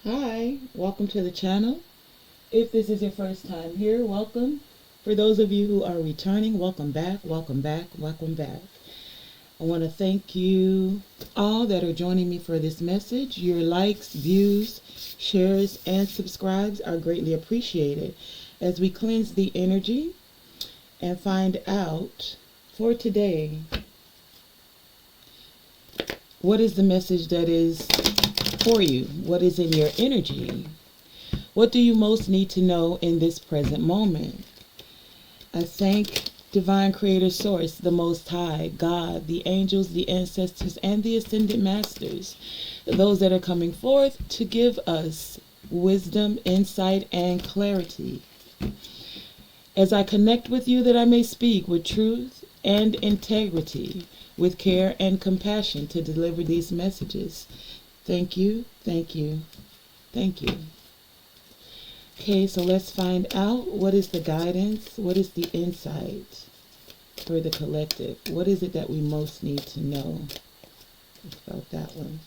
Hi, welcome to the channel. If this is your first time here, welcome. For those of you who are returning, welcome back, welcome back, welcome back. I want to thank you all that are joining me for this message. Your likes, views, shares, and subscribes are greatly appreciated as we cleanse the energy and find out for today what is the message that is for you. What is in your energy? What do you most need to know in this present moment? I thank Divine Creator Source, the Most High, God, the angels, the ancestors, and the Ascended Masters, those that are coming forth to give us wisdom, insight, and clarity. As I connect with you, that I may speak with truth and integrity, with care and compassion to deliver these messages. Thank you, thank you, thank you. Okay, so let's find out what is the guidance, what is the insight for the collective. What is it that we most need to know about that one?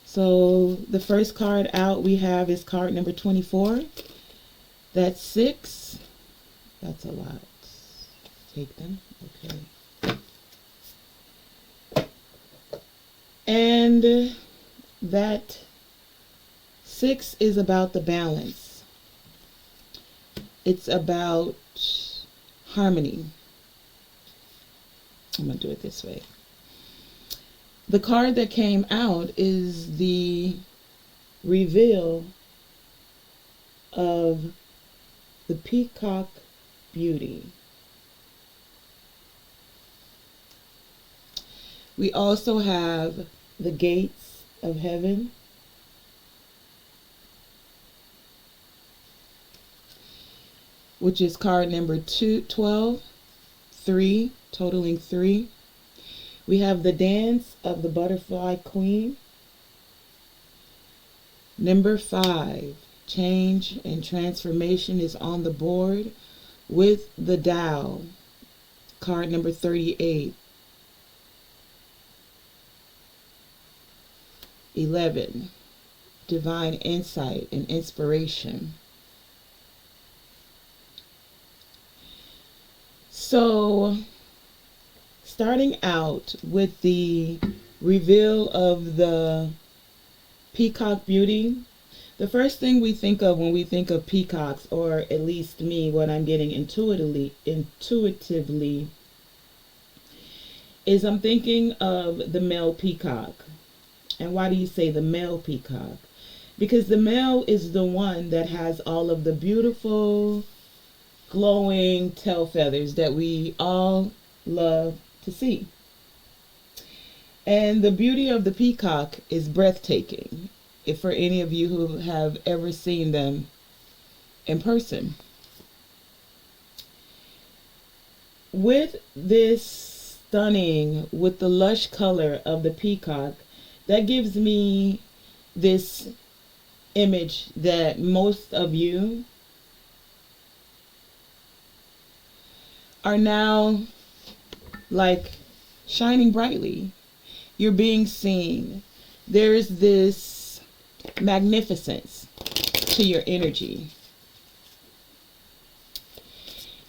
So the first card out we have is card number 24. That's 6. That's a lot. Take them. Okay. And that 6 is about the balance. It's about harmony. I'm going to do it this way. The card that came out is the reveal of the Peacock Beauty. We also have the gates of heaven. Which is card number 12, 3, totaling 3. We have the dance of the butterfly queen. Number 5, change and transformation is on the board with the Tao. Card number 38. 11, divine insight and inspiration. So, starting out with the reveal of the Peacock Beauty, the first thing we think of when we think of peacocks, or at least me, what I'm getting intuitively, is I'm thinking of the male peacock. And why do you say the male peacock? Because the male is the one that has all of the beautiful, glowing tail feathers that we all love to see. And the beauty of the peacock is breathtaking, if for any of you who have ever seen them in person. With this stunning, with the lush color of the peacock, that gives me this image that most of you are now like shining brightly. You're being seen. There's this magnificence to your energy.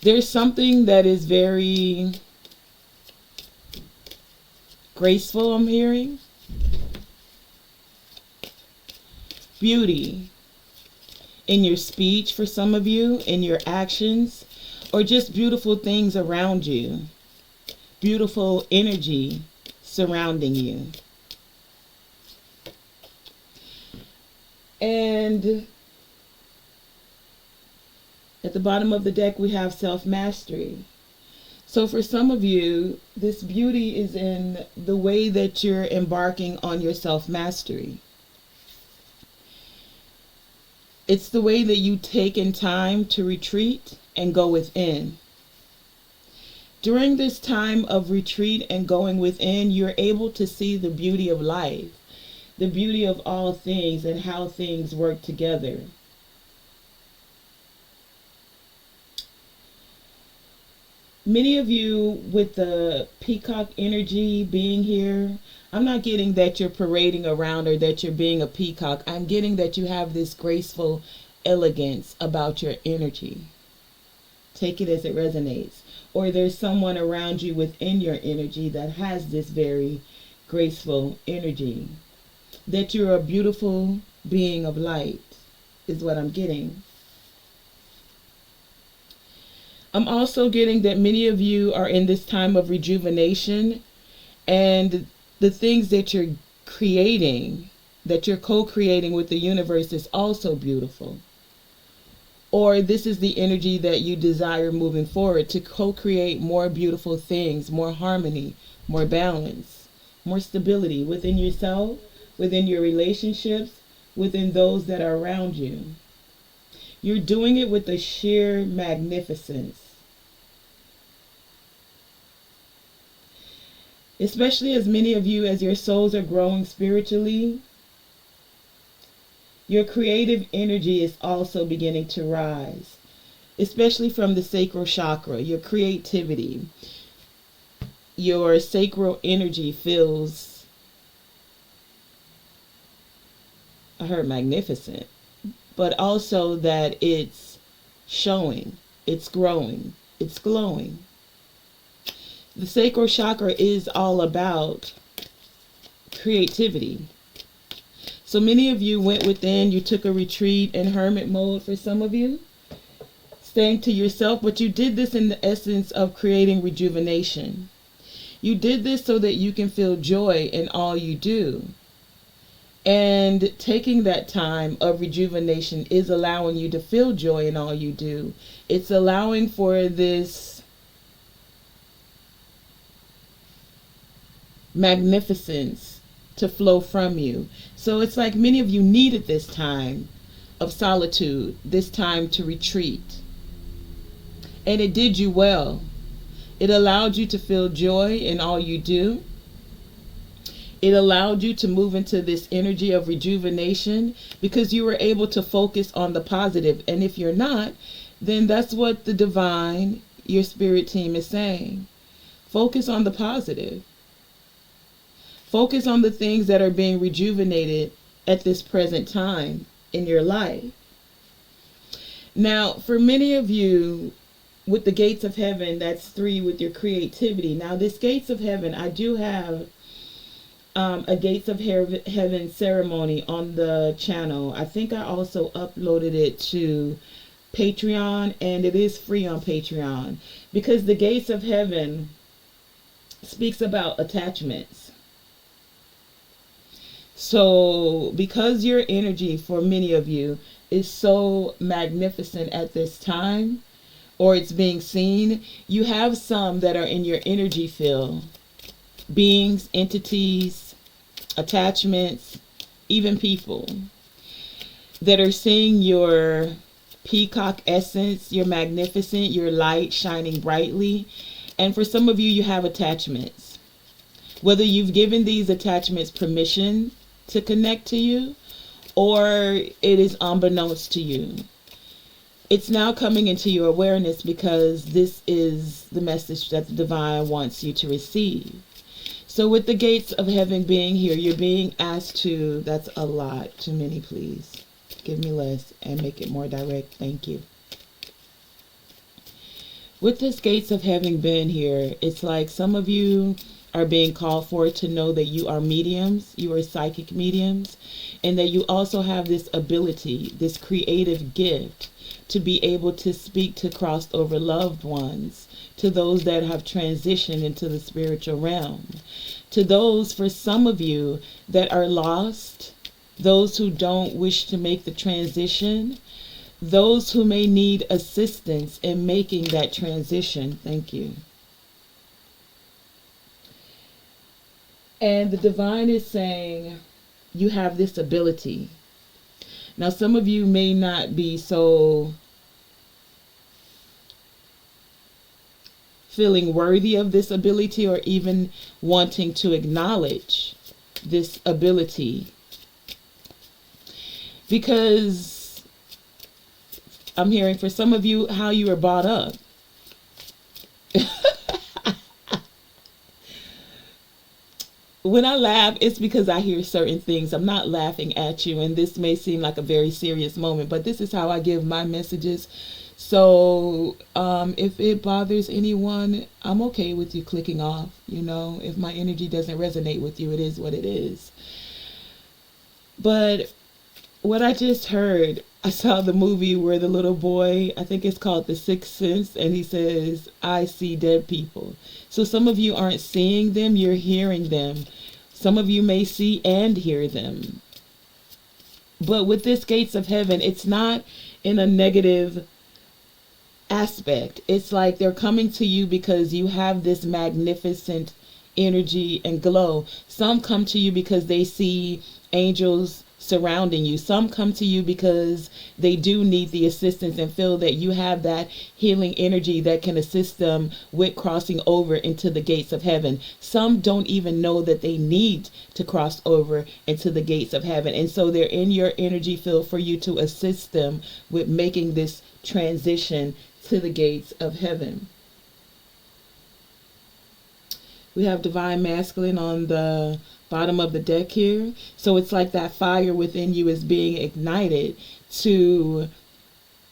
There's something that is very graceful, I'm hearing. Beauty in your speech for some of you, in your actions, or just beautiful things around you. Beautiful energy surrounding you. And at the bottom of the deck we have self-mastery. So for some of you, this beauty is in the way that you're embarking on your self-mastery. It's the way that you take in time to retreat and go within. During this time of retreat and going within, you're able to see the beauty of life, the beauty of all things and how things work together. Many of you with the peacock energy being here, I'm not getting that you're parading around or that you're being a peacock. I'm getting that you have this graceful elegance about your energy. Take it as it resonates. Or there's someone around you within your energy that has this very graceful energy. That you're a beautiful being of light is what I'm getting. I'm also getting that many of you are in this time of rejuvenation, and the things that you're creating, that you're co-creating with the universe is also beautiful. Or this is the energy that you desire moving forward, to co-create more beautiful things, more harmony, more balance, more stability within yourself, within your relationships, within those that are around you. You're doing it with a sheer magnificence. Especially as many of you, as your souls are growing spiritually, your creative energy is also beginning to rise, especially from the sacral chakra. Your creativity, your sacral energy feels, I heard magnificent, but also that it's showing, it's growing, it's glowing. The sacral chakra is all about creativity. So many of you went within, you took a retreat in hermit mode for some of you, staying to yourself, but you did this in the essence of creating rejuvenation. You did this so that you can feel joy in all you do. And taking that time of rejuvenation is allowing you to feel joy in all you do. It's allowing for this magnificence to flow from you. So it's like many of you needed this time of solitude, this time to retreat. And it did you well. It allowed you to feel joy in all you do. It allowed you to move into this energy of rejuvenation because you were able to focus on the positive. And if you're not, then that's what the divine, your spirit team is saying. Focus on the positive. Focus on the things that are being rejuvenated at this present time in your life. Now, for many of you, with the gates of heaven, that's 3 with your creativity. Now, this gates of heaven, I do have a gates of heaven ceremony on the channel. I think I also uploaded it to Patreon, and it is free on Patreon, because the gates of heaven speaks about attachments. So because your energy, for many of you, is so magnificent at this time, or it's being seen, you have some that are in your energy field. Beings, entities, attachments, even people that are seeing your peacock essence, your magnificent, your light shining brightly. And for some of you, you have attachments. Whether you've given these attachments permission to connect to you, or it is unbeknownst to you. It's now coming into your awareness because this is the message that the divine wants you to receive. So with the gates of heaven being here, you're being asked to, that's a lot, too many, please. Give me less and make it more direct. Thank you. With this gates of heaven being here, it's like some of you are being called for to know that you are mediums, you are psychic mediums, and that you also have this ability, this creative gift to be able to speak to crossed over loved ones, to those that have transitioned into the spiritual realm, to those, for some of you, that are lost, those who don't wish to make the transition, those who may need assistance in making that transition. Thank you. And the divine is saying, you have this ability. Now, some of you may not be so feeling worthy of this ability or even wanting to acknowledge this ability. Because I'm hearing for some of you how you were brought up. when I laugh, it's because I hear certain things. I'm not laughing at you, and this may seem like a very serious moment, but this is how I give my messages. So if it bothers anyone, I'm okay with you clicking off. You know, if my energy doesn't resonate with you, it is what it is. But what I just heard, I saw the movie where the little boy, I think it's called The Sixth Sense, and he says, I see dead people. So some of you aren't seeing them, you're hearing them. Some of you may see and hear them. But with this gates of heaven, it's not in a negative aspect. It's like they're coming to you because you have this magnificent energy and glow. Some come to you because they see angels surrounding you. Some come to you because they do need the assistance and feel that you have that healing energy that can assist them with crossing over into the gates of heaven. Some don't even know that they need to cross over into the gates of heaven. And so they're in your energy field for you to assist them with making this transition to the gates of heaven. We have divine masculine on the bottom of the deck here. So it's like that fire within you is being ignited to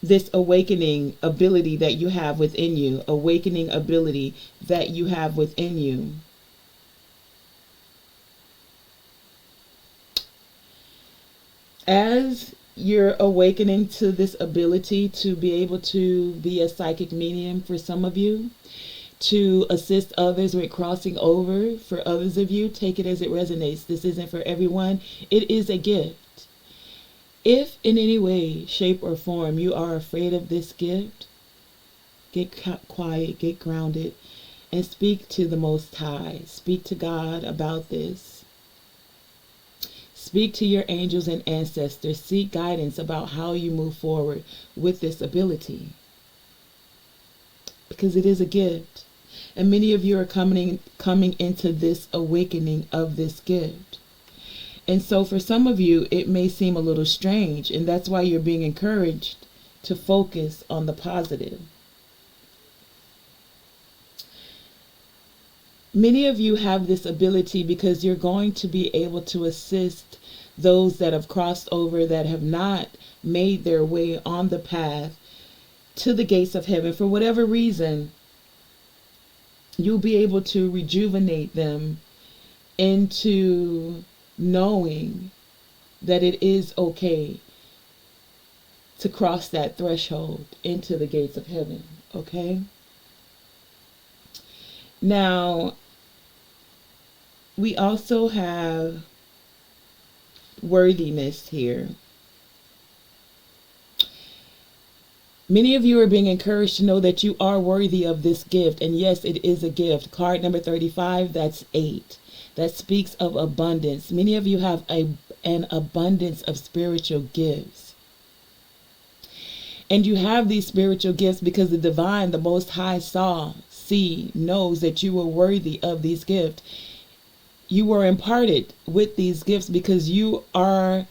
this awakening ability that you have within you. Awakening ability that you have within you. As you're awakening to this ability to be able to be a psychic medium for some of you, to assist others with crossing over for others of you, take it as it resonates. This isn't for everyone. It is a gift. If in any way, shape, or form you are afraid of this gift, get quiet, get grounded, and speak to the Most High. Speak to God about this. Speak to your angels and ancestors. Seek guidance about how you move forward with this ability. Because it is a gift. And many of you are coming into this awakening of this gift. And so for some of you, it may seem a little strange. And that's why you're being encouraged to focus on the positive. Many of you have this ability because you're going to be able to assist those that have crossed over, that have not made their way on the path to the gates of heaven for whatever reason. You'll be able to rejuvenate them into knowing that it is okay to cross that threshold into the gates of heaven. Okay? Now, we also have worthiness here. Many of you are being encouraged to know that you are worthy of this gift. And yes, it is a gift. Card number 35, that's 8. That speaks of abundance. Many of you have an abundance of spiritual gifts. And you have these spiritual gifts because the divine, the Most High knows that you are worthy of these gifts. You were imparted with these gifts because you are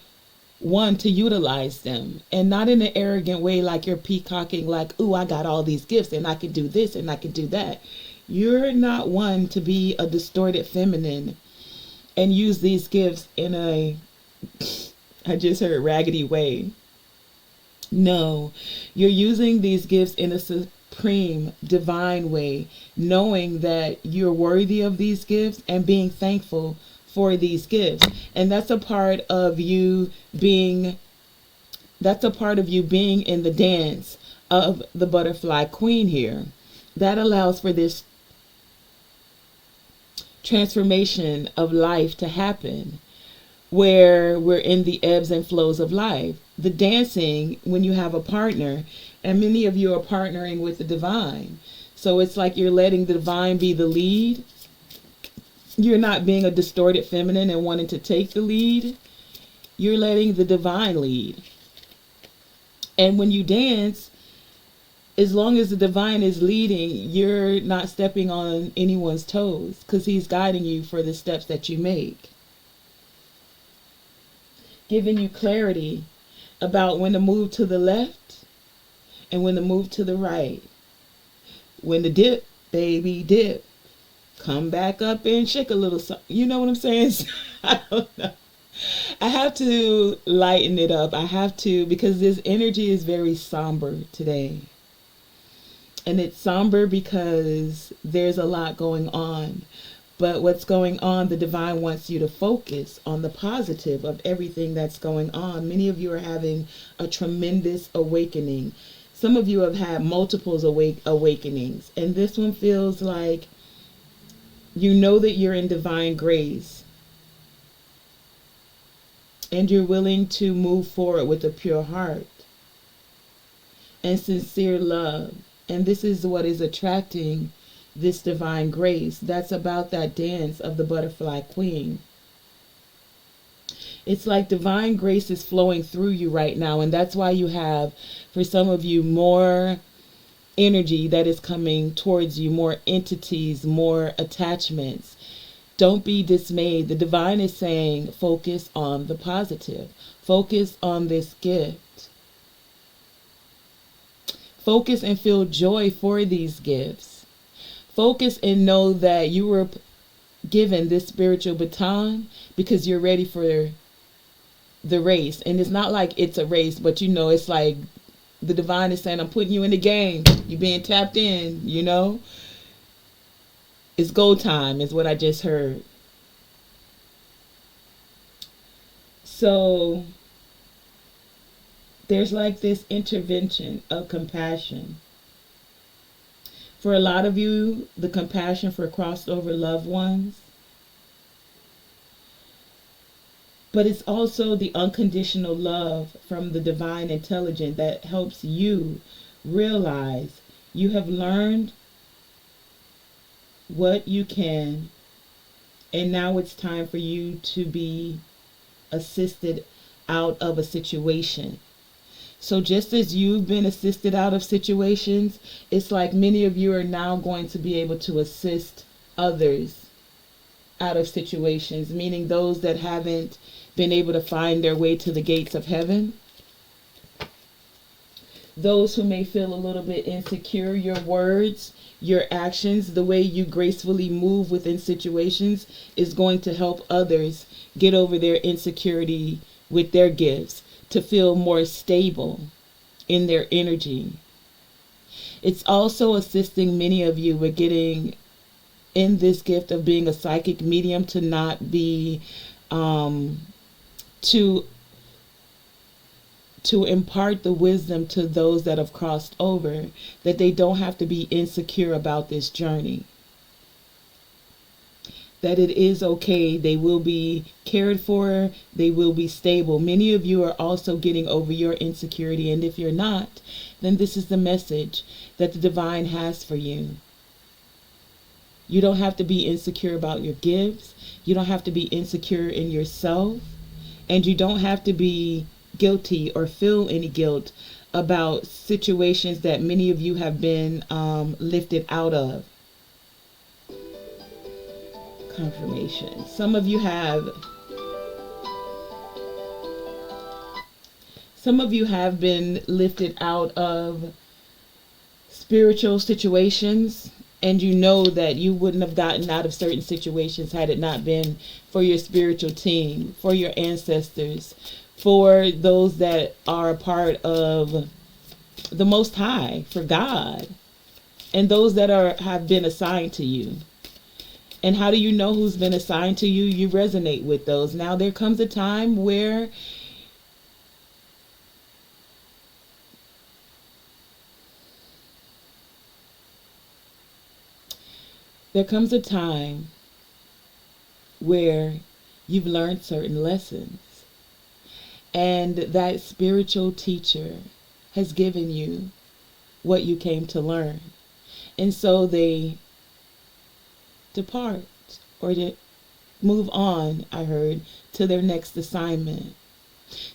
one to utilize them, and not in an arrogant way like you're peacocking, like, ooh, I got all these gifts and I can do this and I can do that. You're not one to be a distorted feminine and use these gifts in a, I just heard, raggedy way. No, you're using these gifts in a supreme divine way, knowing that you're worthy of these gifts and being thankful for these gifts. And that's a part of you being in the dance of the butterfly queen here. That allows for this transformation of life to happen, where we're in the ebbs and flows of life. The dancing, when you have a partner, and many of you are partnering with the divine. So it's like you're letting the divine be the lead. You're not being a distorted feminine and wanting to take the lead. You're letting the divine lead. And when you dance, as long as the divine is leading, you're not stepping on anyone's toes because he's guiding you for the steps that you make. Giving you clarity about when to move to the left and when to move to the right. When to dip, baby, dip. come back up and shake a little something. You know what I'm saying? I don't know. I have to lighten it up. I have to, because this energy is very somber today. And it's somber because there's a lot going on. But what's going on, the divine wants you to focus on the positive of everything that's going on. Many of you are having a tremendous awakening. Some of you have had multiples awakenings. And this one feels like you know that you're in divine grace. And you're willing to move forward with a pure heart and sincere love. And this is what is attracting this divine grace. That's about that dance of the butterfly queen. It's like divine grace is flowing through you right now. And that's why you have, for some of you, more energy that is coming towards you, more entities, more attachments. Don't be dismayed. The divine is saying, focus on the positive. Focus on this gift. Focus and feel joy for these gifts. Focus and know that you were given this spiritual baton because you're ready for the race. And it's not like it's a race, but you know, it's like the divine is saying, I'm putting you in the game. You're being tapped in, you know. It's go time is what I just heard. So there's like this intervention of compassion. For a lot of you, the compassion for crossed over loved ones. But it's also the unconditional love from the divine intelligence that helps you realize you have learned what you can, and now it's time for you to be assisted out of a situation. So just as you've been assisted out of situations, it's like many of you are now going to be able to assist others out of situations, meaning those that haven't been able to find their way to the gates of heaven. Those who may feel a little bit insecure, your words, your actions, the way you gracefully move within situations is going to help others get over their insecurity with their gifts, to feel more stable in their energy. It's also assisting many of you with getting in this gift of being a psychic medium to not be, to impart the wisdom to those that have crossed over, that they don't have to be insecure about this journey. That it is okay. They will be cared for. They will be stable. Many of you are also getting over your insecurity. And if you're not, then this is the message that the divine has for you. You don't have to be insecure about your gifts. You don't have to be insecure in yourself. And you don't have to be guilty or feel any guilt about situations that many of you have been lifted out of. Confirmation. Some of you have been lifted out of spiritual situations, and you know that you wouldn't have gotten out of certain situations had it not been for your spiritual team, for your ancestors, for those that are a part of the Most High, for God, and those that have been assigned to you. And how do you know who's been assigned to you? You resonate with those. Now there comes a time where you've learned certain lessons. And that spiritual teacher has given you what you came to learn. And so they depart or to move on, I heard, to their next assignment.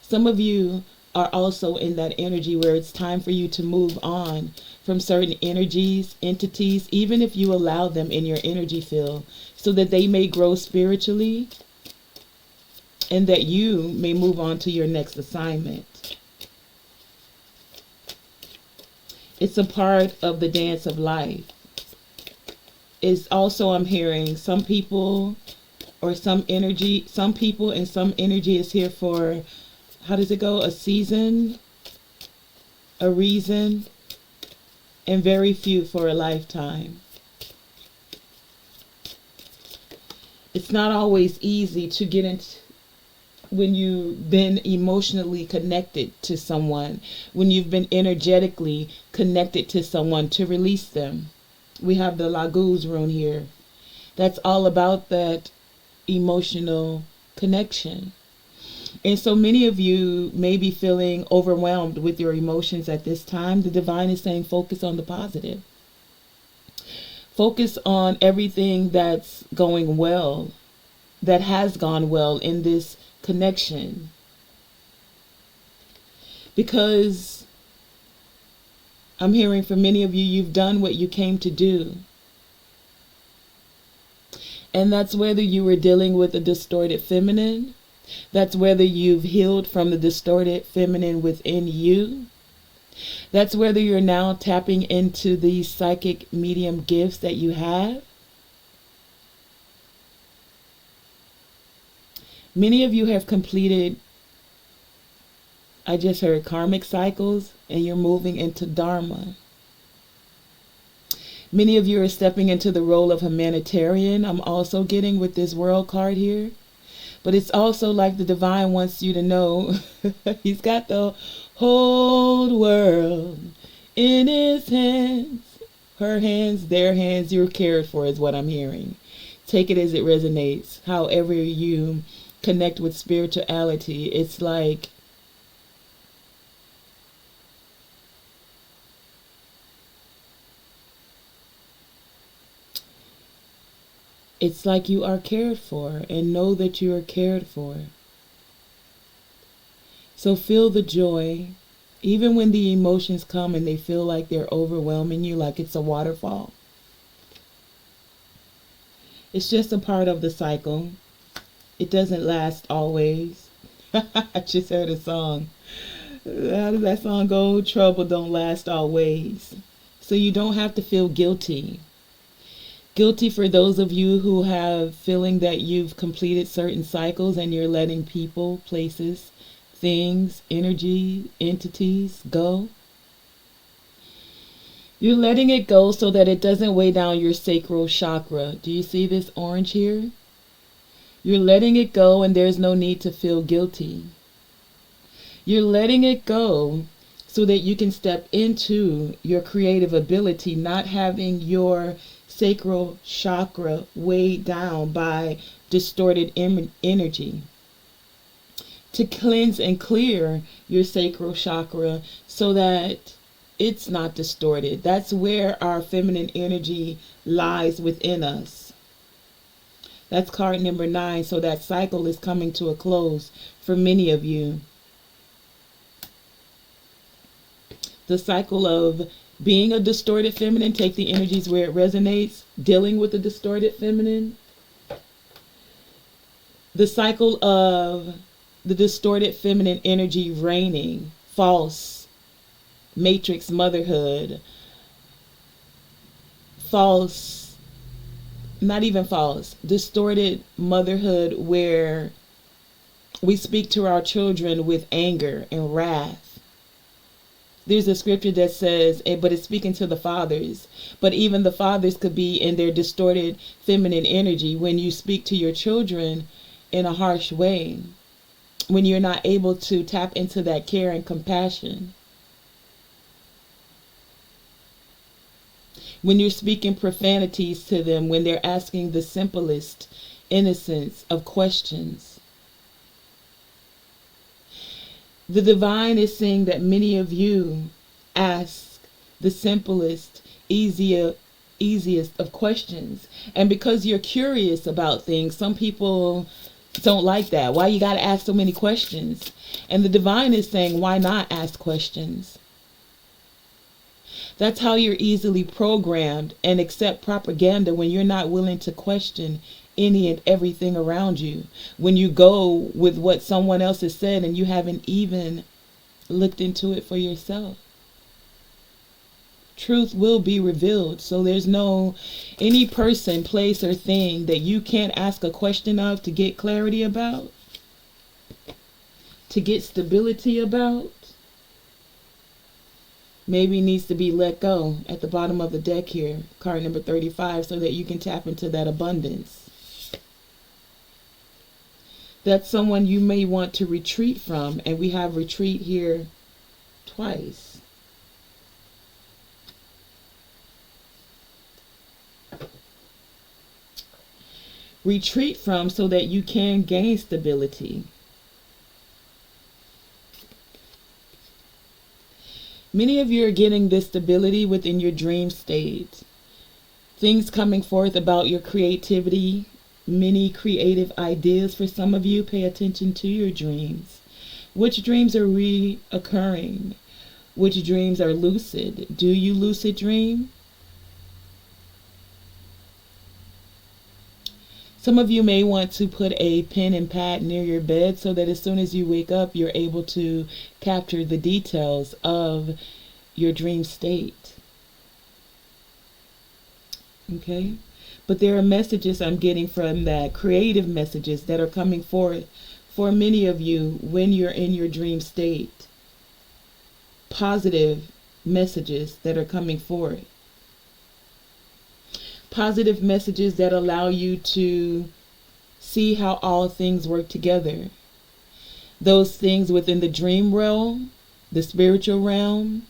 Some of you are also in that energy where it's time for you to move on from certain energies, entities, even if you allow them in your energy field, so that they may grow spiritually and that you may move on to your next assignment. It's a part of the dance of life. is also, I'm hearing some people or some people and some energy is here for, how does it go? A season, a reason, and very few for a lifetime. It's not always easy to get into when you've been emotionally connected to someone, when you've been energetically connected to someone, to release them. We have the Laguz rune here. That's all about that emotional connection. And so many of you may be feeling overwhelmed with your emotions at this time. The divine is saying focus on the positive. Focus on everything that's going well, that has gone well in this connection. Because I'm hearing from many of you, you've done what you came to do. And that's whether you were dealing with a distorted feminine, that's whether you've healed from the distorted feminine within you. That's whether you're now tapping into these psychic medium gifts that you have. Many of you have completed, I just heard, karmic cycles, and you're moving into dharma. Many of you are stepping into the role of humanitarian. I'm also getting with this world card here. But it's also like the divine wants you to know he's got the whole world in his hands. Her hands, their hands, you're cared for is what I'm hearing. Take it as it resonates. However you connect with spirituality, it's like you are cared for, and know that you are cared for. So feel the joy, even when the emotions come and they feel like they're overwhelming you, like it's a waterfall. It's just a part of the cycle. It doesn't last always. I just heard a song. How does that song go? Trouble don't last always. So you don't have to feel guilty. Guilty for those of you who have feeling that you've completed certain cycles and you're letting people, places, things, energy, entities go. You're letting it go so that it doesn't weigh down your sacral chakra. Do you see this orange here? You're letting it go and there's no need to feel guilty. You're letting it go so that you can step into your creative ability, not having your sacral chakra weighed down by distorted energy. To cleanse and clear your sacral chakra so that it's not distorted. That's where our feminine energy lies within us. That's card number 9. So that cycle is coming to a close for many of you. The cycle of being a distorted feminine, take the energies where it resonates, dealing with the distorted feminine. The cycle of the distorted feminine energy reigning, false, matrix motherhood, false, not even false, distorted motherhood where we speak to our children with anger and wrath. There's a scripture that says, but it's speaking to the fathers, but even the fathers could be in their distorted feminine energy when you speak to your children in a harsh way, when you're not able to tap into that care and compassion, when you're speaking profanities to them, when they're asking the simplest innocence of questions. The divine is saying that many of you ask the simplest, easiest of questions. And because you're curious about things, some people don't like that. Why you got to ask so many questions? And the divine is saying, why not ask questions? That's how you're easily programmed and accept propaganda when you're not willing to question any and everything around you. When you go with what someone else has said and you haven't even looked into it for yourself. Truth will be revealed. So there's no any person, place, or thing that you can't ask a question of to get clarity about, to get stability about. Maybe needs to be let go at the bottom of the deck here, card number 35, so that you can tap into that abundance. That's someone you may want to retreat from, and we have retreat here twice. Retreat from so that you can gain stability. Many of you are getting this stability within your dream state. Things coming forth about your creativity, many creative ideas for some of you. Pay attention to your dreams. Which dreams are reoccurring? Which dreams are lucid? Do you lucid dream? Some of you may want to put a pen and pad near your bed so that as soon as you wake up, you're able to capture the details of your dream state. Okay? But there are messages I'm getting from that, creative messages that are coming forth for many of you when you're in your dream state. Positive messages that are coming forth. Positive messages that allow you to see how all things work together. Those things within the dream realm, the spiritual realm,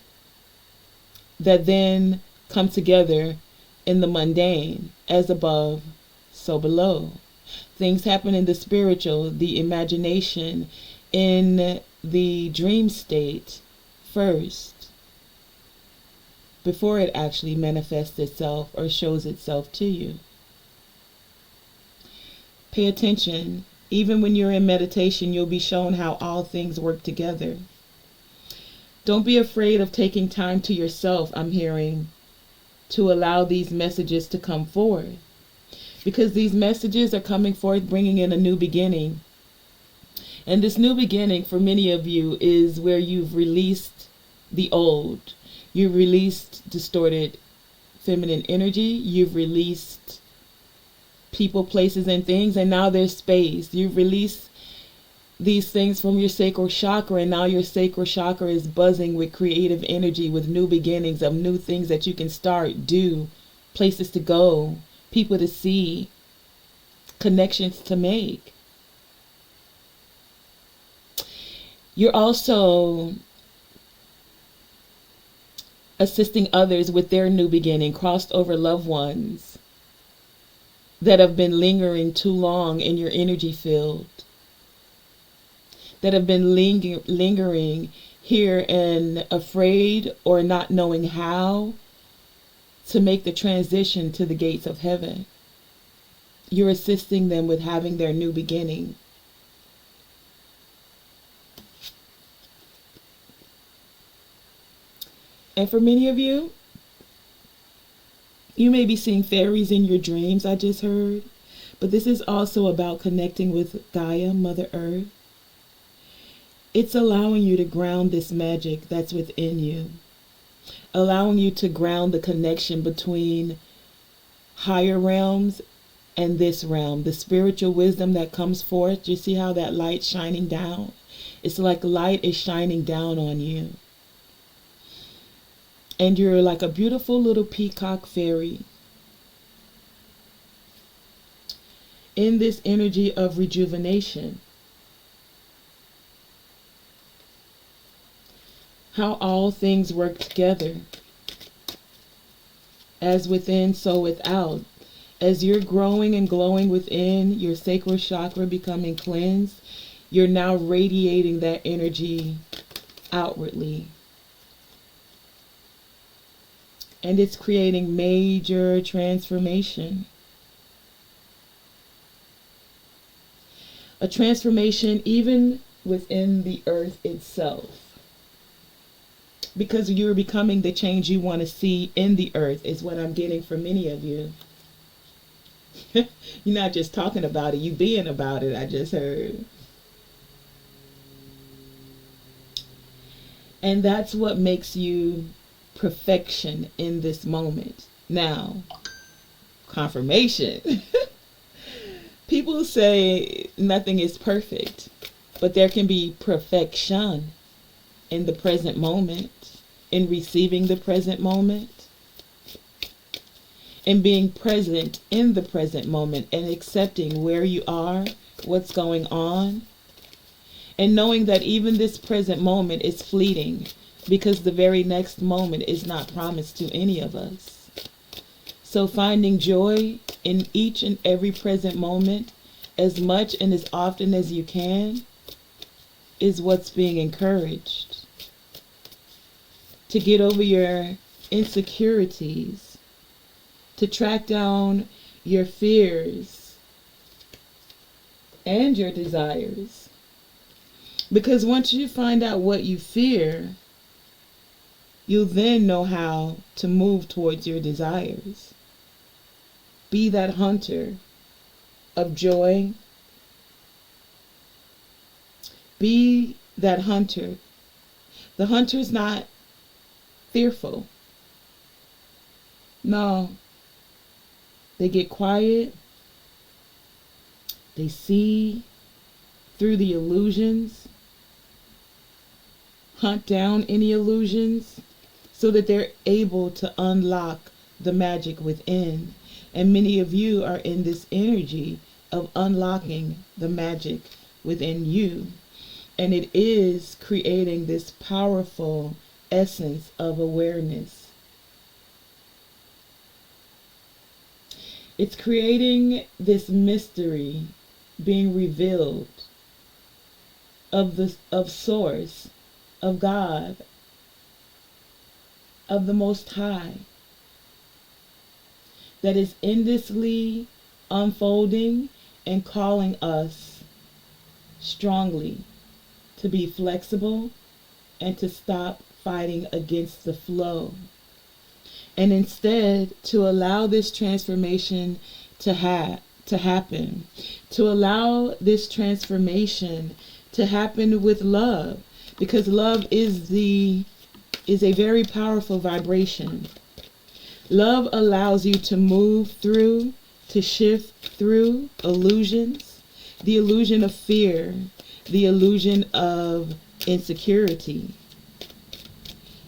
that then come together in the mundane, as above, so below. Things happen in the spiritual, the imagination, in the dream state first, before it actually manifests itself or shows itself to you. Pay attention. Even when you're in meditation, you'll be shown how all things work together. Don't be afraid of taking time to yourself, I'm hearing, to allow these messages to come forth. Because these messages are coming forth, bringing in a new beginning. And this new beginning for many of you is where you've released the old. You've released distorted feminine energy. You've released people, places, and things, and now there's space. You've released these things from your sacral chakra, and now your sacral chakra is buzzing with creative energy, with new beginnings of new things that you can start, do, places to go, people to see, connections to make. You're also assisting others with their new beginning, crossed over loved ones that have been lingering too long in your energy field, that have been lingering here and afraid or not knowing how to make the transition to the gates of heaven. You're assisting them with having their new beginning. And for many of you, you may be seeing fairies in your dreams, I just heard. But this is also about connecting with Gaia, Mother Earth. It's allowing you to ground this magic that's within you. Allowing you to ground the connection between higher realms and this realm. The spiritual wisdom that comes forth. You see how that light's shining down? It's like light is shining down on you. And you're like a beautiful little peacock fairy in this energy of rejuvenation. How all things work together. As within, so without. As you're growing and glowing within, your sacral chakra becoming cleansed, you're now radiating that energy outwardly. And it's creating major transformation. A transformation even within the earth itself. Because you're becoming the change you want to see in the earth is what I'm getting for many of you. You're not just talking about it, you're being about it, I just heard. And that's what makes you perfection in this moment. Now, confirmation. People say nothing is perfect, but there can be perfection in the present moment, in receiving the present moment, in being present in the present moment and accepting where you are, what's going on, and knowing that even this present moment is fleeting because the very next moment is not promised to any of us. So finding joy in each and every present moment as much and as often as you can is what's being encouraged. To get over your insecurities, to track down your fears and your desires. Because once you find out what you fear, you'll then know how to move towards your desires. Be that hunter of joy. Be that hunter. The hunter's not fearful. No. They get quiet. They see through the illusions. Hunt down any illusions so that they're able to unlock the magic within. And many of you are in this energy of unlocking the magic within you. And it is creating this powerful essence of awareness. It's creating this mystery being revealed of Source, of God, of the Most High, that is endlessly unfolding and calling us strongly to be flexible and to stop fighting against the flow. And instead to allow this transformation to happen, to allow this transformation to happen with love, because love is a very powerful vibration. Love allows you to move through, to shift through illusions, the illusion of fear, the illusion of insecurity.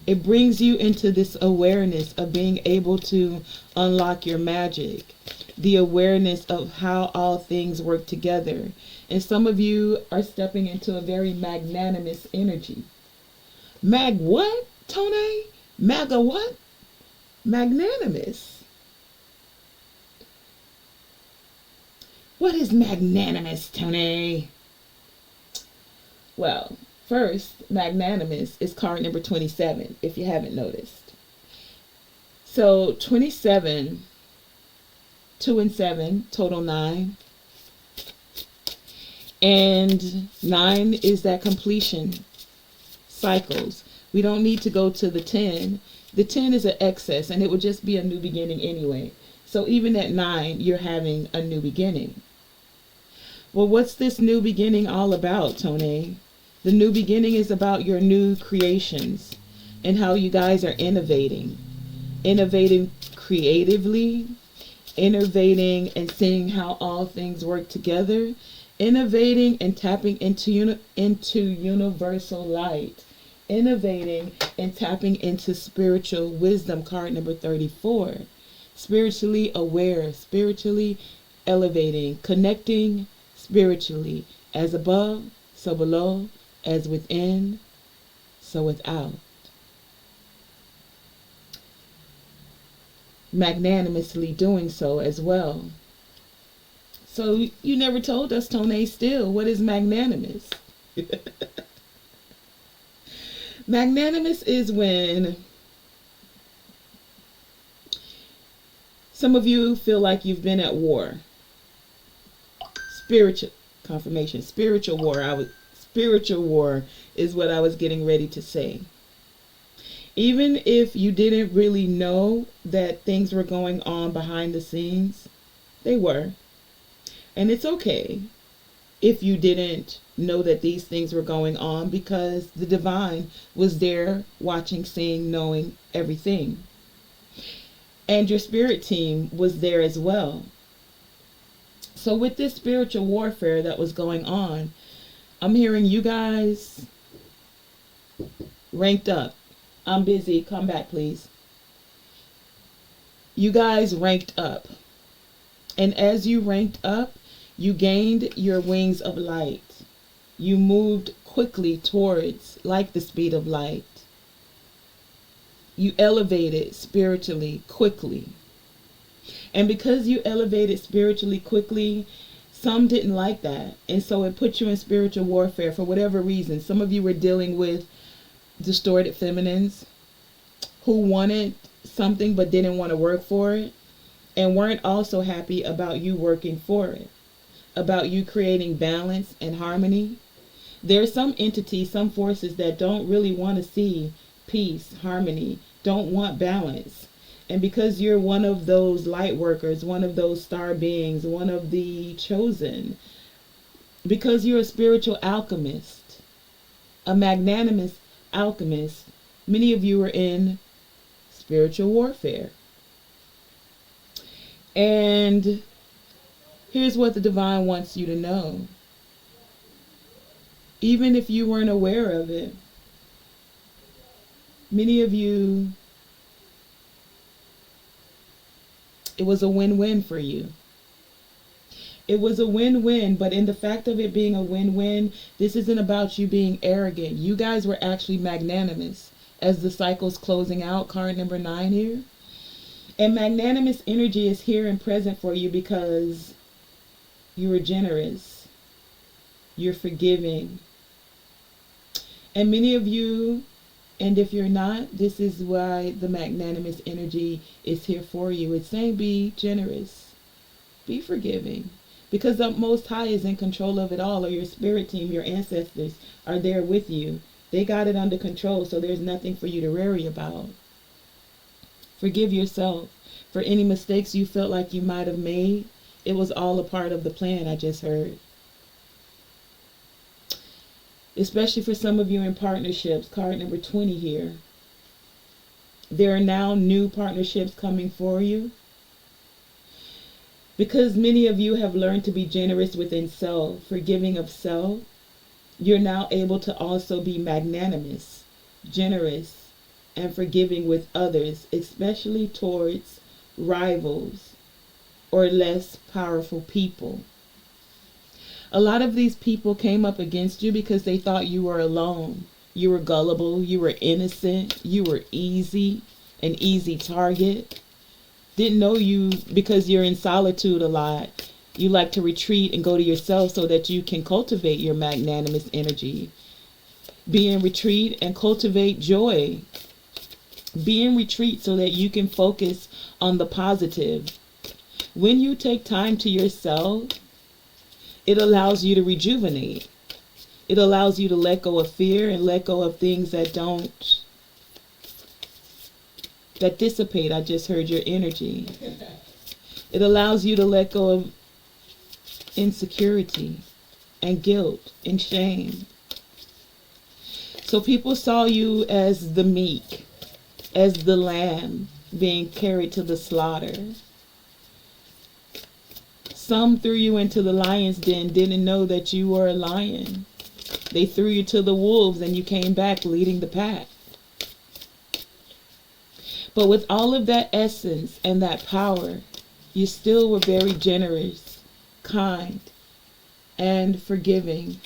It brings you into this awareness of being able to unlock your magic, the awareness of how all things work together. And some of you are stepping into a very magnanimous energy. Mag what, Tonae? Maga what? Magnanimous. What is magnanimous, Tonae? Well, first, magnanimous is card number 27, if you haven't noticed. So 27, 2 and 7, total 9. And 9 is that completion cycles. We don't need to go to the 10. The 10 is an excess, and it would just be a new beginning anyway. So even at 9, you're having a new beginning. Well, what's this new beginning all about, Tonae? The new beginning is about your new creations and how you guys are innovating creatively, innovating and seeing how all things work together, innovating and tapping into universal light, innovating and tapping into spiritual wisdom, card number 34. Spiritually aware, spiritually elevating, connecting spiritually, as above, so below, as within, so without. Magnanimously doing so as well. So you never told us, Tonae, still, what is magnanimous? Magnanimous is when some of you feel like you've been at war. Spiritual confirmation, spiritual war. Spiritual war is what I was getting ready to say. Even if you didn't really know that things were going on behind the scenes, they were. And it's okay. if you didn't know that these things were going on, because the divine was there watching, seeing, knowing everything. And your spirit team was there as well. So with this spiritual warfare that was going on, I'm hearing you guys ranked up. I'm busy. Come back, please. You guys ranked up. And as you ranked up, you gained your wings of light. You moved quickly towards, like the speed of light. You elevated spiritually quickly. And because you elevated spiritually quickly, some didn't like that. And so it put you in spiritual warfare for whatever reason. Some of you were dealing with distorted feminines who wanted something but didn't want to work for it, and weren't also happy about you working for it, about you creating balance and harmony. There's some entities, some forces that don't really want to see peace, harmony, don't want balance. And because you're one of those light workers, one of those star beings, one of the chosen, because you're a spiritual alchemist, a magnanimous alchemist, many of you are in spiritual warfare. And here's what the divine wants you to know. Even if you weren't aware of it, many of you, it was a win-win for you. It was a win-win, but in the fact of it being a win-win, this isn't about you being arrogant. You guys were actually magnanimous. As the cycle's closing out, card number 9 here. And magnanimous energy is here and present for you because you were generous. You're forgiving. And many of you, and if you're not, this is why the magnanimous energy is here for you. It's saying be generous. Be forgiving. Because the Most High is in control of it all, or your spirit team, your ancestors are there with you. They got it under control, so there's nothing for you to worry about. Forgive yourself for any mistakes you felt like you might have made. It was all a part of the plan, I just heard. Especially for some of you in partnerships, card number 20 here. There are now new partnerships coming for you. Because many of you have learned to be generous within self, forgiving of self, you're now able to also be magnanimous, generous, and forgiving with others, especially towards rivals or less powerful people. A lot of these people came up against you because they thought you were alone. You were gullible, you were innocent, you were easy, an easy target. Didn't know you because you're in solitude a lot. You like to retreat and go to yourself so that you can cultivate your magnanimous energy. Be in retreat and cultivate joy. Be in retreat so that you can focus on the positive. When you take time to yourself, it allows you to rejuvenate. It allows you to let go of fear and let go of things that dissipate. I just heard your energy. It allows you to let go of insecurity and guilt and shame. So people saw you as the meek, as the lamb being carried to the slaughter. Some threw you into the lion's den, didn't know that you were a lion. They threw you to the wolves and you came back leading the pack. But with all of that essence and that power, you still were very generous, kind, and forgiving.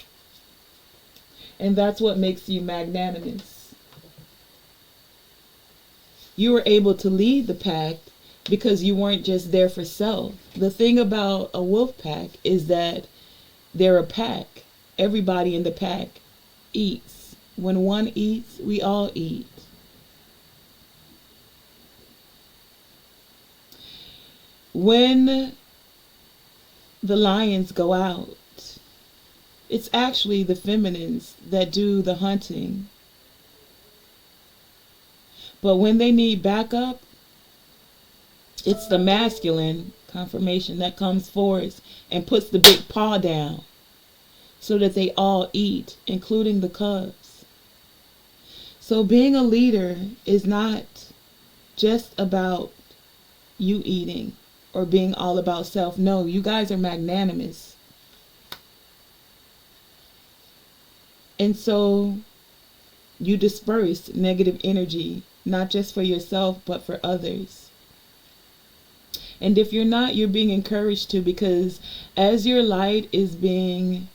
And that's what makes you magnanimous. You were able to lead the pack because you weren't just there for self. The thing about a wolf pack is that they're a pack. Everybody in the pack eats. When one eats, we all eat. When the lions go out, it's actually the feminines that do the hunting. But when they need backup, it's the masculine confirmation that comes forth and puts the big paw down. so that they all eat, including the cubs. So being a leader is not just about you eating or being all about self. No, you guys are magnanimous. And so you disperse negative energy, not just for yourself, but for others. And if you're not, you're being encouraged to, because as your light is being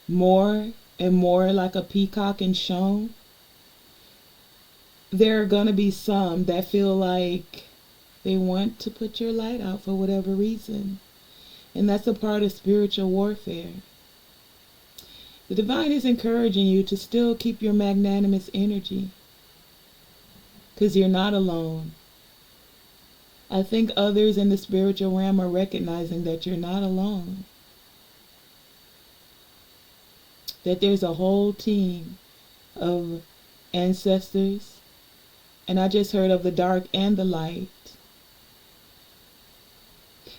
more and more like a peacock and shone, there are going to be some that feel like they want to put your light out for whatever reason. And that's a part of spiritual warfare. The divine is encouraging you to still keep your magnanimous energy, because you're not alone. I think others in the spiritual realm are recognizing that you're not alone. That there's a whole team of ancestors. And I just heard of the dark and the light.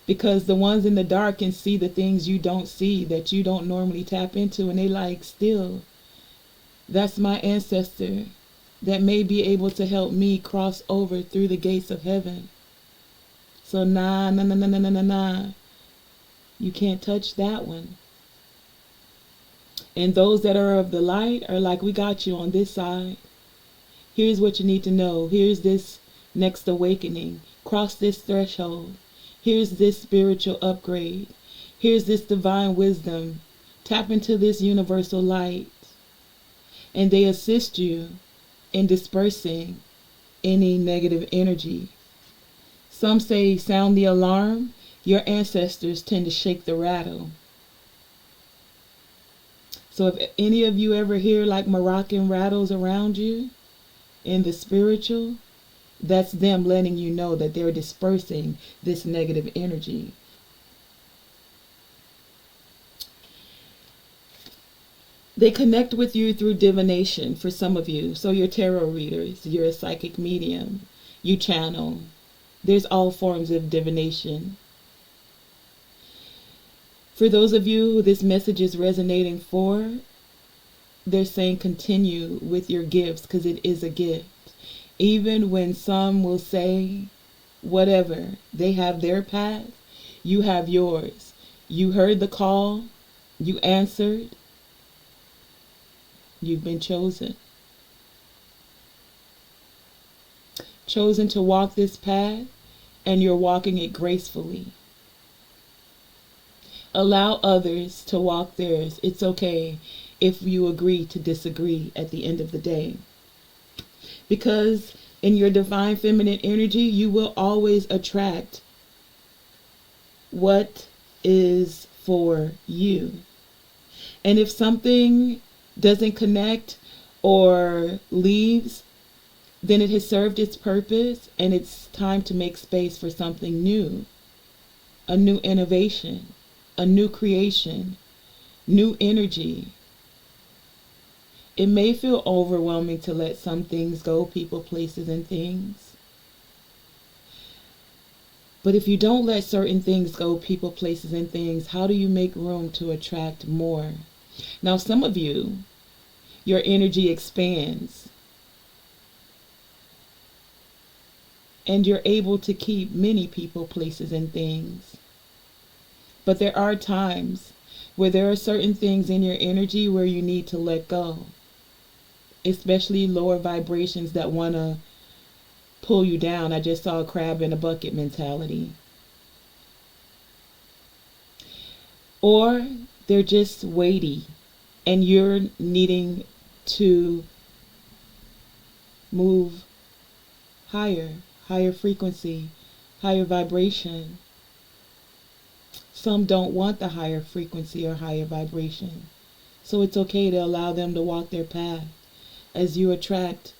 Because the ones in the dark can see the things you don't see, that you don't normally tap into. And they like, still, that's my ancestor that may be able to help me cross over through the gates of heaven. So nah. You can't touch that one. And those that are of the light are like, we got you on this side. Here's what you need to know. Here's this next awakening. Cross this threshold. Here's this spiritual upgrade. Here's this divine wisdom. Tap into this universal light. And they assist you in dispersing any negative energy. Some say sound the alarm. Your ancestors tend to shake the rattle. So if any of you ever hear like Moroccan rattles around you in the spiritual, that's them letting you know that they're dispersing this negative energy. They connect with you through divination for some of you. So you're tarot readers, you're a psychic medium, you channel. There's all forms of divination. For those of you who this message is resonating for, they're saying continue with your gifts, because it is a gift. Even when some will say whatever, they have their path, you have yours. You heard the call, you answered, you've been chosen. Chosen to walk this path, and you're walking it gracefully. Allow others to walk theirs. It's okay if you agree to disagree at the end of the day. Because in your divine feminine energy, you will always attract what is for you. And if something doesn't connect or leaves, then it has served its purpose, and it's time to make space for something new, a new innovation, a new creation, new energy. It may feel overwhelming to let some things go, people, places, and things. But if you don't let certain things go, people, places, and things, how do you make room to attract more? Now, some of you, your energy expands. And you're able to keep many people, places, and things. But there are times where there are certain things in your energy where you need to let go. Especially lower vibrations that want to pull you down. I just saw a crab in a bucket mentality. Or they're just weighty, and you're needing to move higher frequency, higher vibration. Some don't want the higher frequency or higher vibration. So it's okay to allow them to walk their path as you attract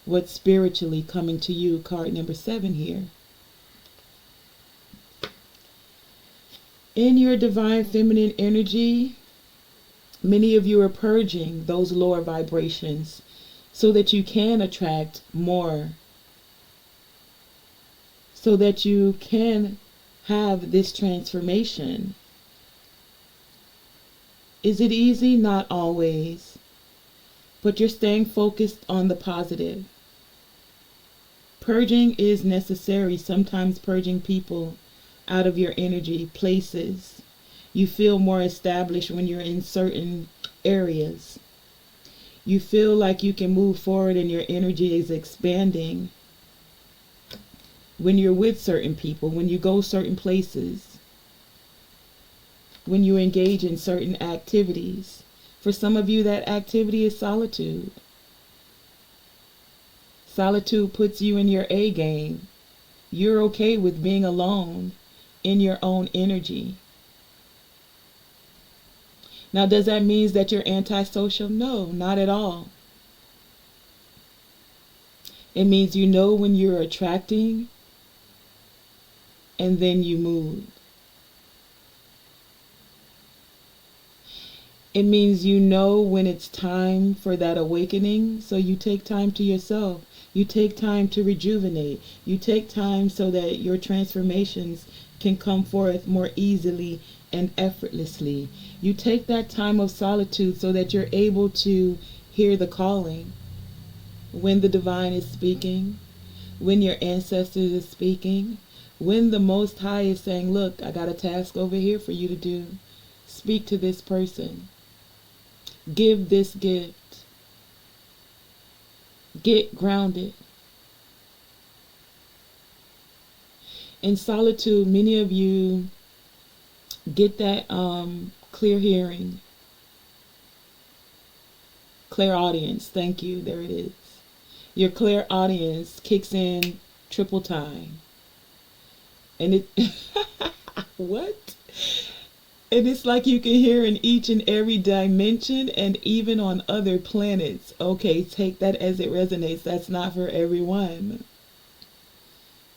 what's spiritually coming to you. Card number 7 here. In your divine feminine energy, many of you are purging those lower vibrations so that you can attract more, so that you can have this transformation. Is it easy? Not always. But you're staying focused on the positive. Purging is necessary. Sometimes purging people out of your energy, places. You feel more established when you're in certain areas. You feel like you can move forward and your energy is expanding when you're with certain people, when you go certain places, when you engage in certain activities. For some of you, that activity is solitude. Solitude puts you in your A game. You're okay with being alone in your own energy. Now, does that mean that you're antisocial? No, not at all. It means you know when you're attracting and then you move. It means you know when it's time for that awakening, so you take time to yourself. You take time to rejuvenate. You take time so that your transformations can come forth more easily and effortlessly. You take that time of solitude so that you're able to hear the calling. When the divine is speaking, when your ancestors is speaking, when the Most High is saying, look, I got a task over here for you to do. Speak to this person. Give this gift. Get grounded. In solitude, many of you get that clear hearing. Clairaudience. Thank you. There it is. Your clairaudience kicks in triple time. And it what? And it's like you can hear in each and every dimension and even on other planets. Okay, take that as it resonates. That's not for everyone.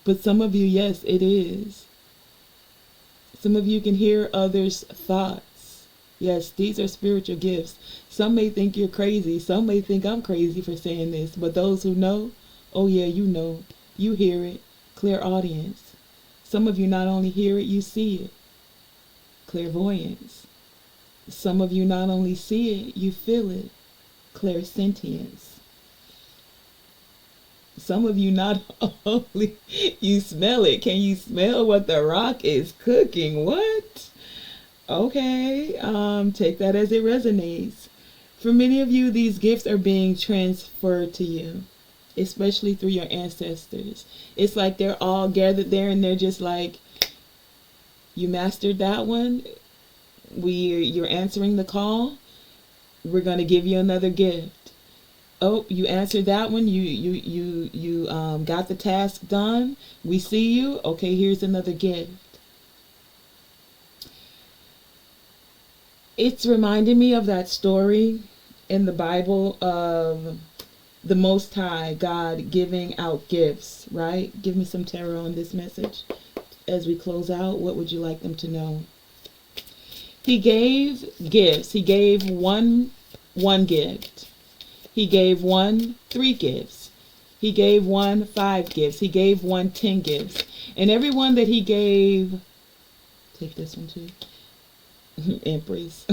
But some of you, yes, it is. Some of you can hear others' thoughts. Yes, these are spiritual gifts. Some may think you're crazy. Some may think I'm crazy for saying this. But those who know, oh yeah, you know. You hear it. Clairaudience. Some of you not only hear it, you see it. Clairvoyance. Some of you not only see it, you feel it. Clairsentience. Some of you not only you smell it. Can you smell what the rock is cooking? What? Okay, take that as it resonates. For many of you, these gifts are being transferred to you, especially through your ancestors. It's like they're all gathered there and they're just like, you mastered that one. You're answering the call. We're going to give you another gift. Oh, you answered that one. You got the task done. We see you. Okay, here's another gift. It's reminding me of that story in the Bible of the Most High, God giving out gifts, right? Give me some tarot on this message. As we close out, what would you like them to know? He gave gifts. He gave one gift. He gave one 3 gifts. He gave one 5 gifts. He gave one 10 gifts. And everyone that he gave, take this one too, Empress.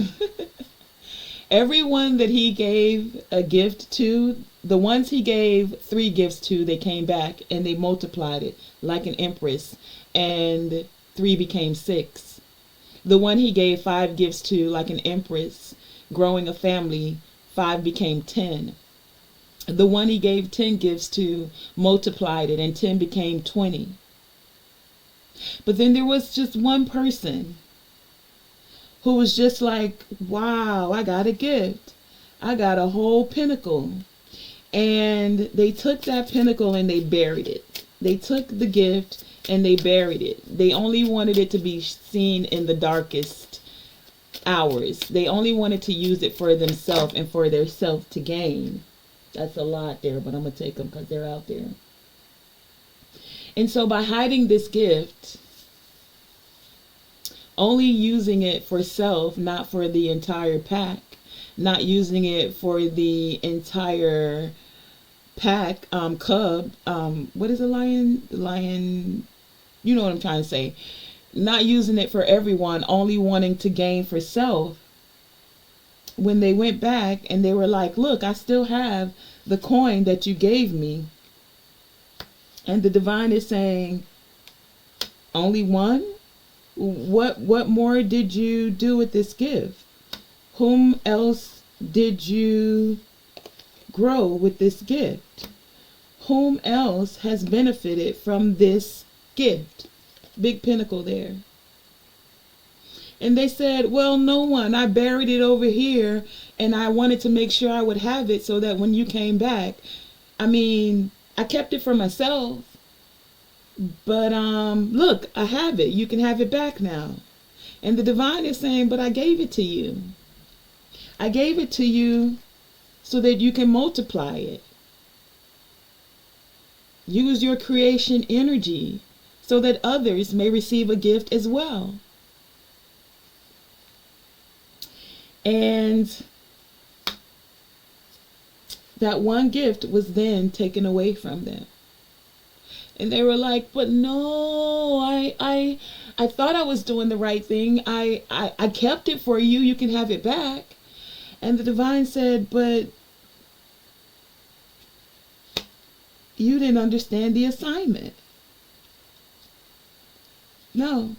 Everyone that he gave a gift to, the ones he gave 3 gifts to, they came back and they multiplied it like an empress. And 3 became 6. The one he gave 5 gifts to, like an empress, growing a family, 5 became 10. The one he gave 10 gifts to multiplied it, and 10 became 20. But then there was just one person who was just like, wow, I got a gift. I got a whole pinnacle. And they took that pinnacle and they buried it. They took the gift and they buried it. They only wanted it to be seen in the darkest hours. They only wanted to use it for themselves and for their self to gain. That's a lot there, but I'm going to take them because they're out there. And so by hiding this gift, only using it for self, not for the entire pack, not using it for the entire pack, cub, what is a lion? Lion, you know what I'm trying to say. Not using it for everyone, only wanting to gain for self. when they went back and they were like, look, I still have the coin that you gave me. And the divine is saying, only one? What more did you do with this gift? Whom else did you grow with this gift? Whom else has benefited from this gift? Big pinnacle there. And they said, well, no one. I buried it over here and I wanted to make sure I would have it so that when you came back, I kept it for myself. But look, I have it. You can have it back now. And the divine is saying, but I gave it to you. I gave it to you so that you can multiply it. Use your creation energy so that others may receive a gift as well. And that one gift was then taken away from them. And they were like, but no, I thought I was doing the right thing. I kept it for you. You can have it back. And the divine said, but you didn't understand the assignment. No.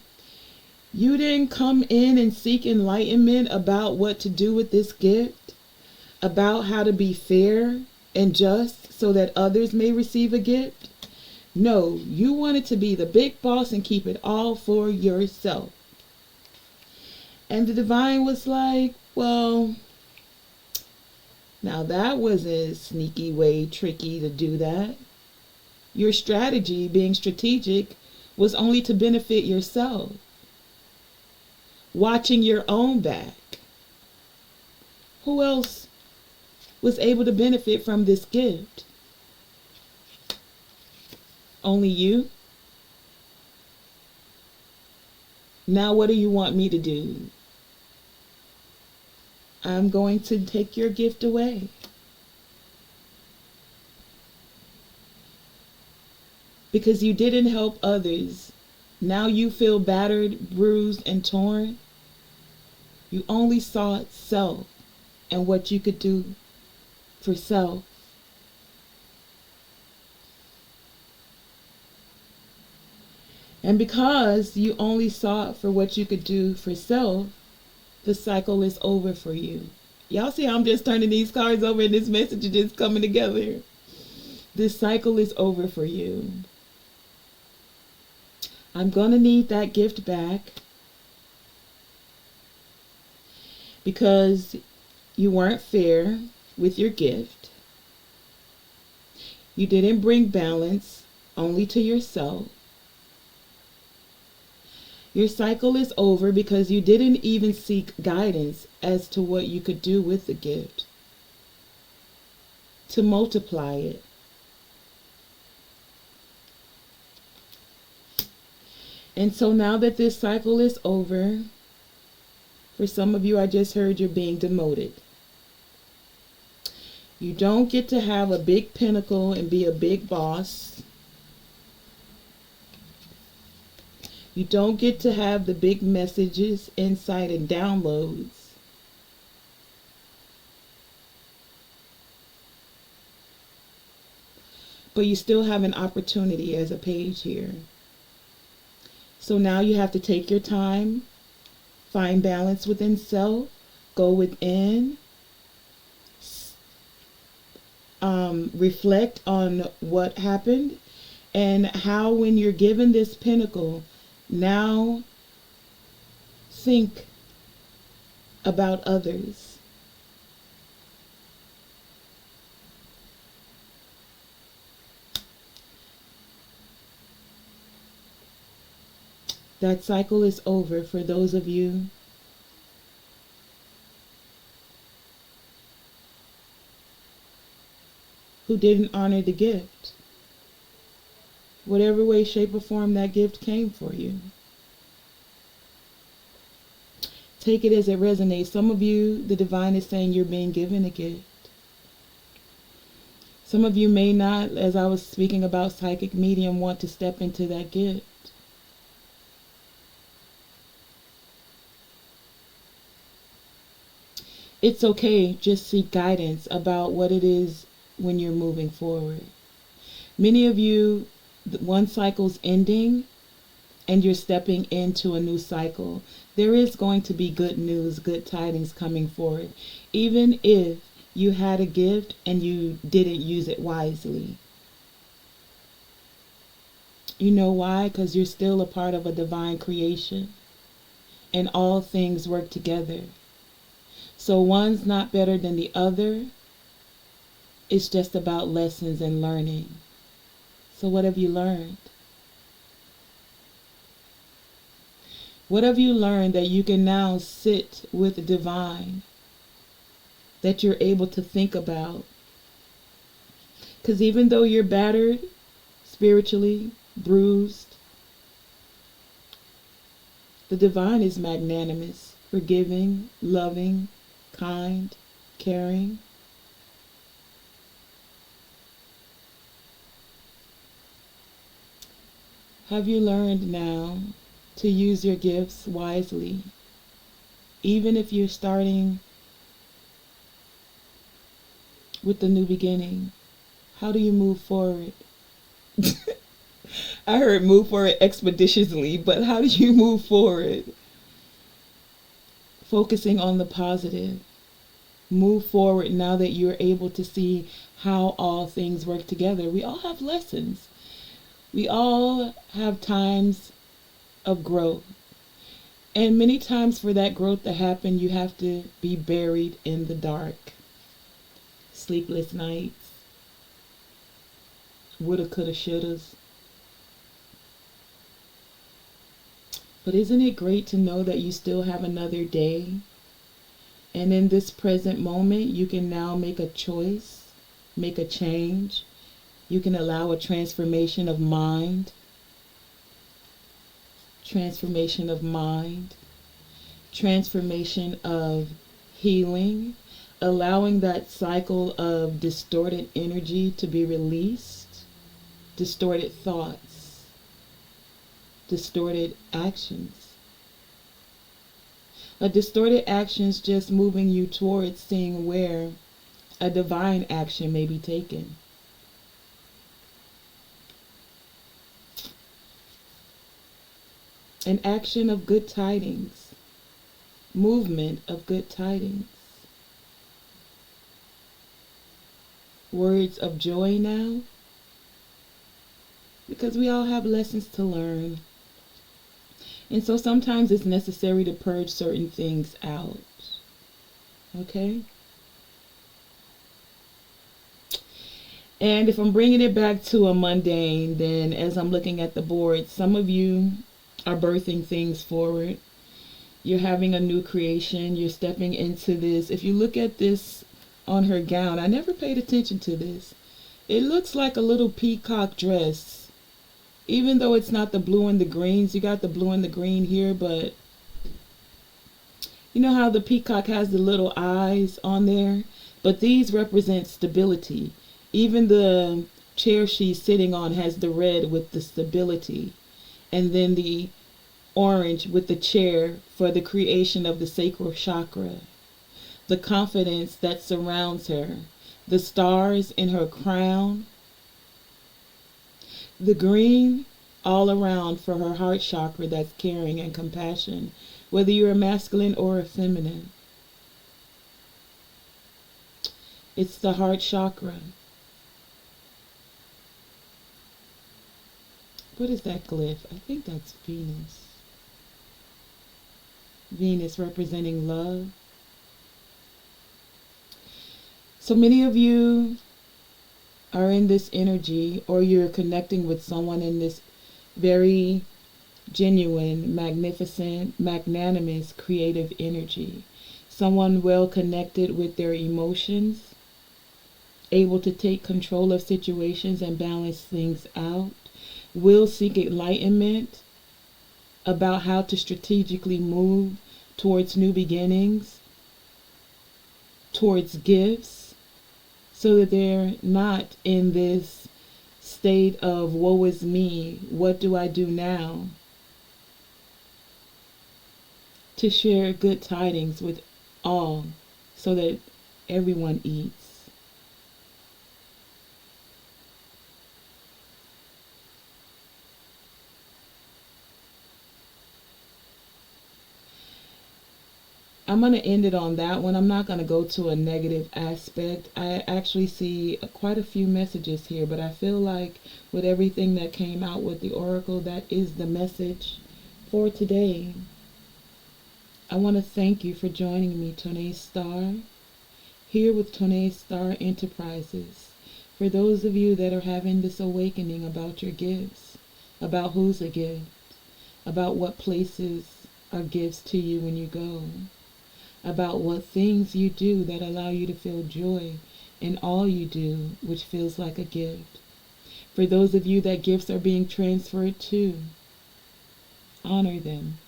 You didn't come in and seek enlightenment about what to do with this gift, about how to be fair and just so that others may receive a gift. No, you wanted to be the big boss and keep it all for yourself. And the divine was like, well, now that was a sneaky way, tricky to do that. Your strategy, being strategic, was only to benefit yourself. Watching your own back. Who else was able to benefit from this gift? Only you? Now what do you want me to do? I'm going to take your gift away. Because you didn't help others. Now you feel battered, bruised, and torn. You only sought self and what you could do for self. And because you only sought for what you could do for self, the cycle is over for you. Y'all see how I'm just turning these cards over and this message is just coming together? This cycle is over for you. I'm going to need that gift back because you weren't fair with your gift. You didn't bring balance only to yourself. Your cycle is over because you didn't even seek guidance as to what you could do with the gift to multiply it. And so now that this cycle is over, for some of you, I just heard you're being demoted. You don't get to have a big pinnacle and be a big boss. You don't get to have the big messages, insight, and downloads. But you still have an opportunity as a page here. So now you have to take your time, find balance within self, go within, reflect on what happened and how when you're given this pinnacle, now think about others. That cycle is over for those of you who didn't honor the gift. Whatever way, shape, or form that gift came for you. Take it as it resonates. Some of you, the divine is saying you're being given a gift. Some of you may not, as I was speaking about psychic medium, want to step into that gift. It's okay, just seek guidance about what it is when you're moving forward. Many of you, one cycle's ending and you're stepping into a new cycle. There is going to be good news, good tidings coming forward, even if you had a gift and you didn't use it wisely. You know why? Because you're still a part of a divine creation, and all things work together. So one's not better than the other. It's just about lessons and learning. So what have you learned? What have you learned that you can now sit with the divine, that you're able to think about? Because even though you're battered spiritually, bruised, the divine is magnanimous, forgiving, loving, kind, caring. Have you learned now to use your gifts wisely? Even if you're starting with the new beginning, how do you move forward? I heard move forward expeditiously, but how do you move forward? Focusing on the positive. Move forward now that you're able to see how all things work together. We all have lessons. We all have times of growth. And many times for that growth to happen, you have to be buried in the dark. Sleepless nights. Woulda, coulda, shouldas. But isn't it great to know that you still have another day? And in this present moment, you can now make a choice, make a change. You can allow a transformation of mind. Transformation of mind. Transformation of healing. Allowing that cycle of distorted energy to be released. Distorted thoughts. Distorted actions. A distorted action is just moving you towards seeing where a divine action may be taken. An action of good tidings. Movement of good tidings. Words of joy now. Because we all have lessons to learn. And so sometimes it's necessary to purge certain things out. Okay? And if I'm bringing it back to a mundane, then as I'm looking at the board, some of you are birthing things forward. You're having a new creation. You're stepping into this. If you look at this on her gown, I never paid attention to this. It looks like a little peacock dress. Even though it's not the blue and the greens, you got the blue and the green here, but you know how the peacock has the little eyes on there? But these represent stability. Even the chair she's sitting on has the red with the stability. And then the orange with the chair for the creation of the sacral chakra. The confidence that surrounds her. The stars in her crown. The green all around for her heart chakra, that's caring and compassion, whether you're a masculine or a feminine. It's the heart chakra. What is that glyph? I think that's Venus. Venus representing love. So many of you are in this energy, or you're connecting with someone in this very genuine, magnificent, magnanimous, creative energy. Someone well connected with their emotions, able to take control of situations and balance things out, will seek enlightenment about how to strategically move towards new beginnings, towards gifts, so that they're not in this state of woe is me, what do I do now? To share good tidings with all so that everyone eats. I'm going to end it on that one. I'm not going to go to a negative aspect. I actually see quite a few messages here, but I feel like with everything that came out with the oracle, that is the message for today. I want to thank you for joining me, Tonae Star, here with Tonae Star Enterprises. For those of you that are having this awakening about your gifts, about who's a gift, about what places are gifts to you when you go, about what things you do that allow you to feel joy in all you do, which feels like a gift. For those of you that gifts are being transferred to, honor them.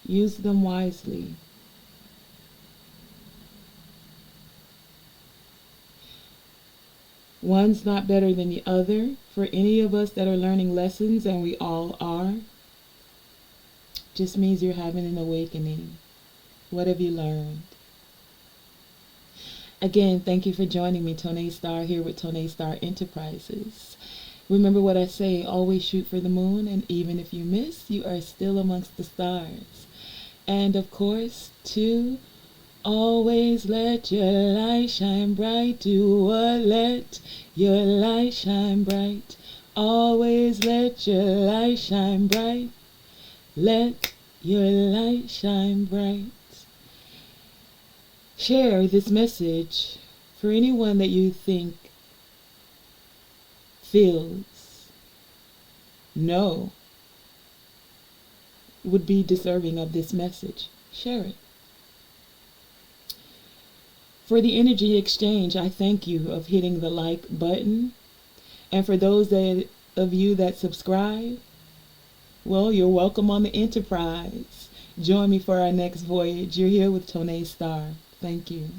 Use them wisely. One's not better than the other. For any of us that are learning lessons, and we all are, just means you're having an awakening. What have you learned? Again, thank you for joining me, Tonae Star, here with Tonae Star Enterprises. Remember what I say, always shoot for the moon, and even if you miss, you are still amongst the stars. And of course, to always let your light shine bright. Do what? Let your light shine bright. Always let your light shine bright. Let your light shine bright. Share this message for anyone that you think feels would be deserving of this message. Share it. For the energy exchange, I thank you of hitting the like button. And for those of you that subscribe, well, you're welcome on the Enterprise. Join me for our next voyage. You're here with Tonae Star. Thank you.